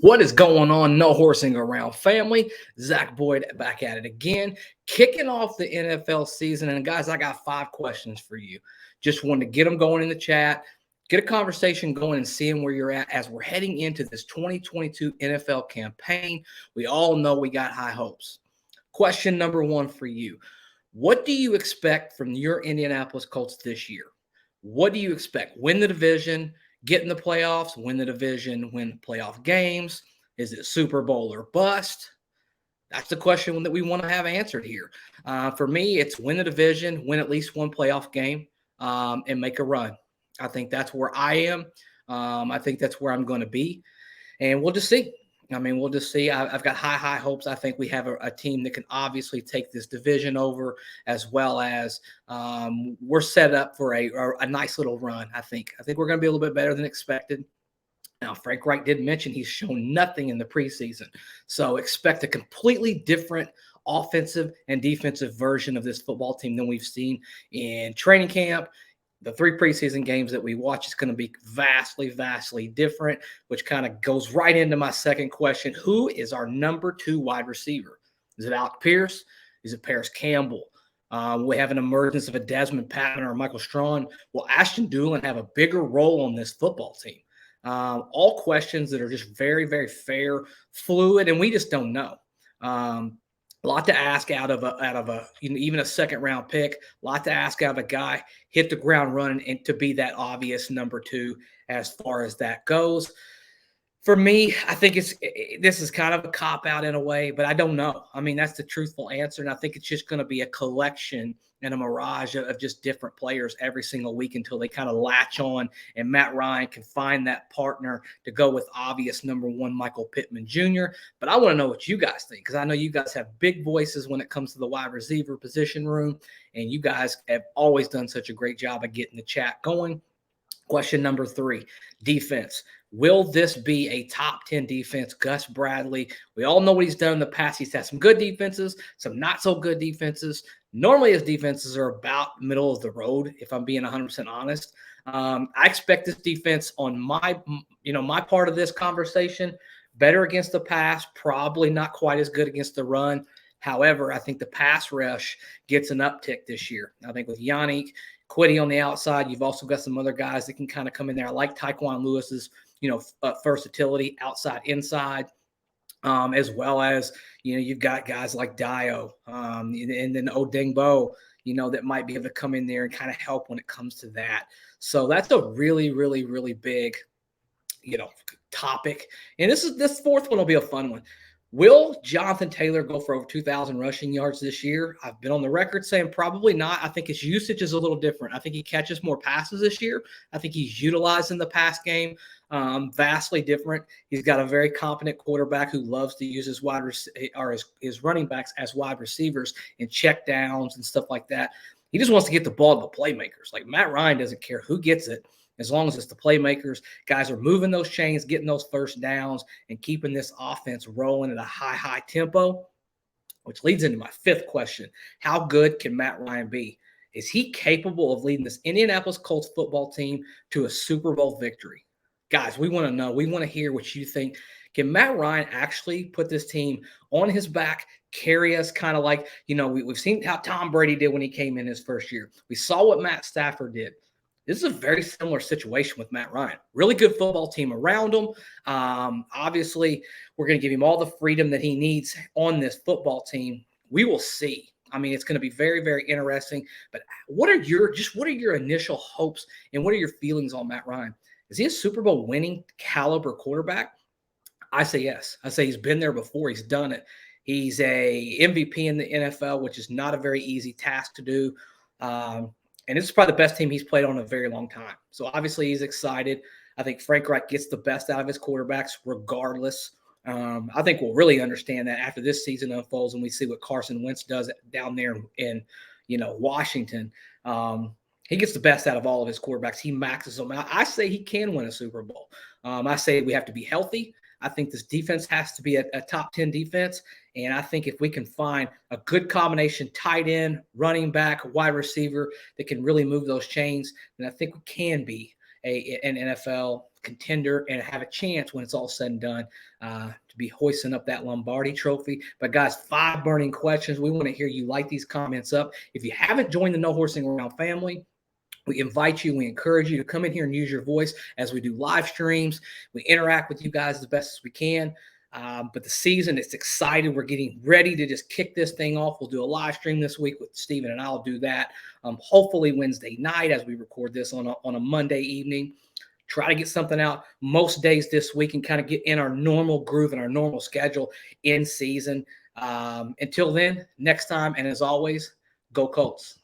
What is going on? No horsing around, family. Zach Boyd back at it again, kicking off the NFL season. And guys, I got 5 questions for you. Just wanted to get them going in the chat, get a conversation going, and seeing where you're at as we're heading into this 2022 NFL campaign. We all know we got high hopes. Question number one for you: what do you expect from your Indianapolis Colts this year? What do you expect? Win the division, get in the playoffs, win the division, win playoff games? Is it Super Bowl or bust? That's the question that we want to have answered here. For me, it's win the division, win at least one playoff game, and make a run. I think that's where I am. I think that's where I'm going to be. And we'll just see. We'll just see. I've got high hopes. I think we have a team that can obviously take this division over, as well as we're set up for a nice little run. I think we're going to be a little bit better than expected. Now, Frank Reich did mention he's shown nothing in the preseason, so expect a completely different offensive and defensive version of this football team than we've seen in training camp. The 3 preseason games that we watch is going to be vastly different, which kind of goes right into my second question. Who is our number 2 wide receiver? Is it Alec Pierce? Is it Paris Campbell? We have an emergence of a Desmond Patton or Michael Strawn. Will Ashton Dulin have a bigger role on this football team? All questions that are just very fair, fluid, and we just don't know. A lot to ask out of a even a second round pick. A lot to ask out of a guy hit the ground running and to be that obvious number 2 as far as that goes. For me, I think this is kind of a cop out in a way, but I don't know. That's the truthful answer, and I think it's just going to be a collection and a mirage of just different players every single week until they kind of latch on, and Matt Ryan can find that partner to go with obvious number 1 Michael Pittman Jr. But I want to know what you guys think, because I know you guys have big voices when it comes to the wide receiver position room, and you guys have always done such a great job of getting the chat going. Question number 3, defense. Will this be a top 10 defense? Gus Bradley, we all know what he's done in the past. He's had some good defenses, some not so good defenses. Normally his defenses are about middle of the road, if I'm being 100% honest. I expect this defense on my part of this conversation, better against the pass, probably not quite as good against the run. However, I think the pass rush gets an uptick this year. I think with Yannick, Kwity on the outside, you've also got some other guys that can kind of come in there. I like Tyquan Lewis's versatility outside, inside, as well as, you've got guys like Dio and then Odengbo, that might be able to come in there and kind of help when it comes to that. So that's a really big, topic. And this fourth one will be a fun one. Will Jonathan Taylor go for over 2,000 rushing yards this year? I've been on the record saying probably not. I think his usage is a little different. I think he catches more passes this year. I think he's utilized in the pass game vastly different. He's got a very competent quarterback who loves to use his running backs as wide receivers in check downs and stuff like that. He just wants to get the ball to the playmakers. Like Matt Ryan doesn't care who gets it, as long as it's the playmakers. Guys are moving those chains, getting those first downs, and keeping this offense rolling at a high tempo, which leads into my 5th question. How good can Matt Ryan be? Is he capable of leading this Indianapolis Colts football team to a Super Bowl victory? Guys, we want to know. We want to hear what you think. Can Matt Ryan actually put this team on his back, carry us kind of like, we've seen how Tom Brady did when he came in his first year. We saw what Matt Stafford did. This is a very similar situation with Matt Ryan. Really good football team around him. Obviously, we're going to give him all the freedom that he needs on this football team. We will see. It's going to be very interesting. But what are your initial hopes and what are your feelings on Matt Ryan? Is he a Super Bowl winning caliber quarterback? I say yes. I say he's been there before. He's done it. He's a MVP in the NFL, which is not a very easy task to do. And this is probably the best team he's played on in a very long time. So obviously he's excited. I think Frank Reich gets the best out of his quarterbacks regardless. I think we'll really understand that after this season unfolds and we see what Carson Wentz does down there in Washington. He gets the best out of all of his quarterbacks. He maxes them out. I say he can win a Super Bowl. I say we have to be healthy. I think this defense has to be a top 10 defense. And I think if we can find a good combination, tight end, running back, wide receiver that can really move those chains, then I think we can be an NFL contender and have a chance when it's all said and done to be hoisting up that Lombardi trophy. But guys, 5 burning questions. We want to hear you. Light these comments up. If you haven't joined the No Horsing Around family, we invite you, we encourage you to come in here and use your voice as we do live streams. We interact with you guys as best as we can. But the season, it's excited. We're getting ready to just kick this thing off. We'll do a live stream this week with Steven, and I'll do that hopefully Wednesday night as we record this on a Monday evening. Try to get something out most days this week and kind of get in our normal groove and our normal schedule in season. Until then, next time, and as always, go Colts.